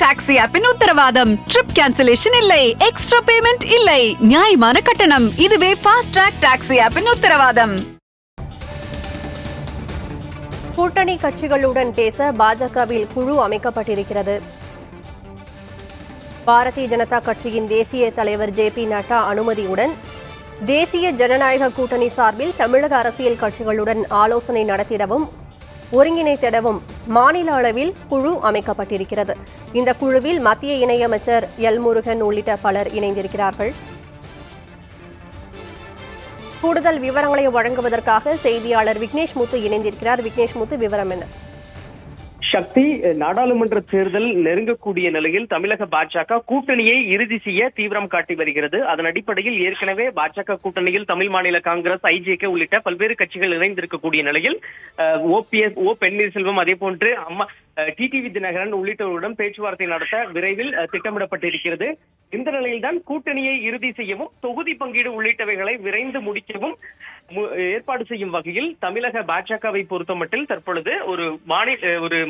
Taxi ஆப்பின் உத்தரவாதம். Trip cancellation இல்லை, extra payment இல்லை, நியாயமான கட்டணம். இதுவே ஃபாஸ்ட் ட்ராக் டாக்ஸி ஆப்பின் உத்தரவாதம். கூட்டணி கட்சிகளுடன் பேச பாஜகவில் குழு அமைக்கப்பட்டிருக்கிறது. பாரதிய ஜனதா கட்சியின் தேசிய தலைவர் ஜே.பி. நட்டா அனுமதியுடன் தேசிய ஜனநாயக கூட்டணி சார்பில் தமிழக அரசியல் கட்சிகளுடன் ஆலோசனை நடத்திடவும் ஒருங்கிணைத்திடவும் மாநில அளவில் குழு அமைக்கப்பட்டிருக்கிறது. இந்த குழுவில் மத்திய இணையமைச்சர் எல். முருகன் உள்ளிட்ட பலர் இணைந்திருக்கிறார்கள். கூடுதல் விவரங்களை வழங்குவதற்காக செய்தியாளர் விக்னேஷ் முத்து இணைந்திருக்கிறார். விக்னேஷ் முத்து, விவரம் என்ன? சக்தி, நாடாளுமன்ற தேர்தல் நெருங்கக்கூடிய நிலையில் தமிழக பாஜக கூட்டணியை இறுதி செய்ய தீவிரம் காட்டி வருகிறது. அதன் அடிப்படையில் ஏற்கனவே பாஜக கூட்டணியில் தமிழ் மாநில காங்கிரஸ், ஐஜேகே உள்ளிட்ட பல்வேறு கட்சிகள் இணைந்திருக்கக்கூடிய நிலையில் ஓ பன்னீர்செல்வம், அதே போன்று டிடிவி தினகரன் உள்ளிட்டவர்களுடன் பேச்சுவார்த்தை நடத்த விரைவில் திட்டமிடப்பட்டிருக்கிறது. இந்த நிலையில்தான் கூட்டணியை இறுதி செய்யவும் தொகுதி பங்கீடு உள்ளிட்டவைகளை விரைந்து முடிக்கவும் ஏற்பாடு செய்யும் வகையில் தமிழக பாஜகவை பொறுத்தமட்டில் தற்பொழுது ஒரு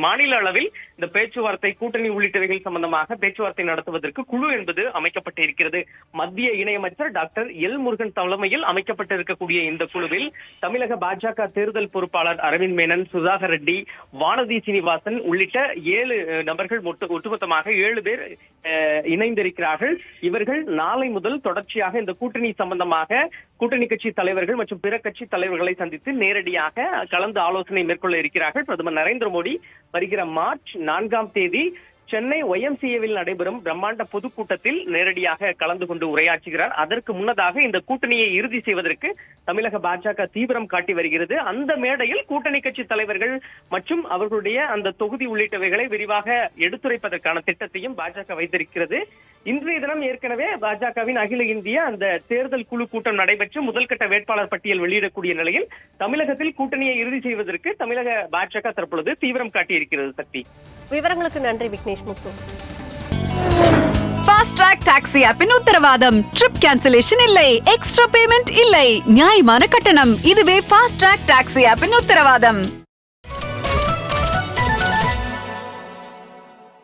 மாநில அளவில் இந்த பேச்சுவார்த்தை, கூட்டணி உள்ளிட்டவைகள் சம்பந்தமாக பேச்சுவார்த்தை நடத்துவதற்கு குழு என்பது அமைக்கப்பட்டிருக்கிறது. மத்திய இணையமைச்சர் டாக்டர் எல். முருகன் தலைமையில் அமைக்கப்பட்டிருக்கக்கூடிய இந்த குழுவில் தமிழக பாஜக தேர்தல் பொறுப்பாளர் அரவிந்த் மேனன், சுதாகர் ரெட்டி, வானதி சீனிவாசன் உள்ளிட்ட 7 நபர்கள் ஒட்டுமொத்தமாக 7 பேர் இணைந்திருக்கிறார்கள். இவர்கள் நாளை முதல் தொடர்ச்சியாக இந்த கூட்டணி சம்பந்தமாக கூட்டணி கட்சி தலைவர்கள் மற்றும் பிற கட்சி தலைவர்களை சந்தித்து நேரடியாக கலந்து ஆலோசனை மேற்கொள்ள இருக்கிறார்கள். பிரதமர் நரேந்திர மோடி வருகிற மார்ச் 4ஆம் தேதி சென்னை YMCAவில் நடைபெறும் பிரம்மாண்ட பொதுக்கூட்டத்தில் நேரடியாக கலந்து கொண்டு உரையாற்றுகிறார். அதற்கு முன்னதாக இந்த கூட்டணியை இறுதி செய்வதற்கு தமிழக பாஜக தீவிரம் காட்டி வருகிறது. அந்த மேடையில் கூட்டணி கட்சி தலைவர்கள் மற்றும் அவர்களுடைய அந்த தொகுதி உள்ளிட்டவைகளை விரிவாக எடுத்துரைப்பதற்கான திட்டத்தையும் பாஜக வைத்திருக்கிறது. இன்றைய தினம் ஏற்கனவே பாஜகவின் அகில இந்திய அந்த தேர்தல் குழு கூட்டம் நடைபெற்று முதல்கட்ட வேட்பாளர் பட்டியல் வெளியிடக்கூடிய நிலையில் தமிழகத்தில் கூட்டணியை இறுதி செய்வதற்கு தமிழக பாஜக தற்பொழுது தீவிரம் காட்டியிருக்கிறது. சக்தி, விவரங்களுக்கு நன்றி விக்னேஷ் முத்து. ஃபாஸ்ட் ட்ராக் டாக்ஸி ஆப்பின் உத்தரவாதம். ட்ரிப் கேன்சலேஷன் இல்லை, எக்ஸ்ட்ரா பேமெண்ட் இல்லை, நியாயமான கட்டணம். இதுவே ஃபாஸ்ட் ட்ராக் டாக்ஸி ஆப்பின் உத்தரவாதம்.